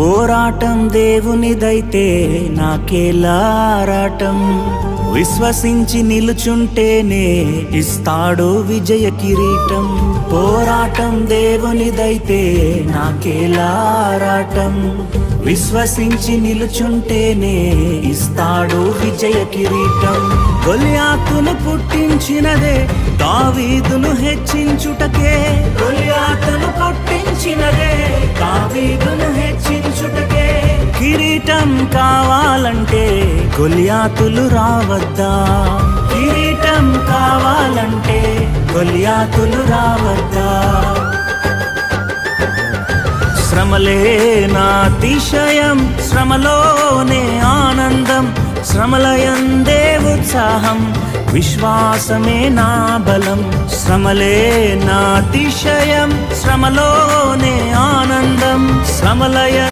పోరాటం దేవునిదైతే నాకేలారాటం. విశ్వసించి నిలుచుంటేనే ఇస్తాడు విజయ కిరీటం. పోరాటం దేవునిదైతే నాకేలారాటం. విశ్వసించి నిలుచుంటేనే ఇస్తాడు విజయ కిరీటం. గొలియాతును పుట్టించినదే దావీదును హెచ్చించుటకే. గొలియాతును పుట్టించినదే దావీదును హెచ్చించుటకే. కిరీటం కావాలంటే గొలియాతులు రావద్దా? కిరీటం కావాలంటే గొలియాతులు రావద్దా? శ్రమలే నా అతిశయం, శ్రమలోనే ఆనందం. శ్రమలయందే ఉత్సాహం, విశ్వాసమే నా బలం. శ్రమలే నా అతిశయం, శ్రమలోనే ఆనందం. శ్రమలయ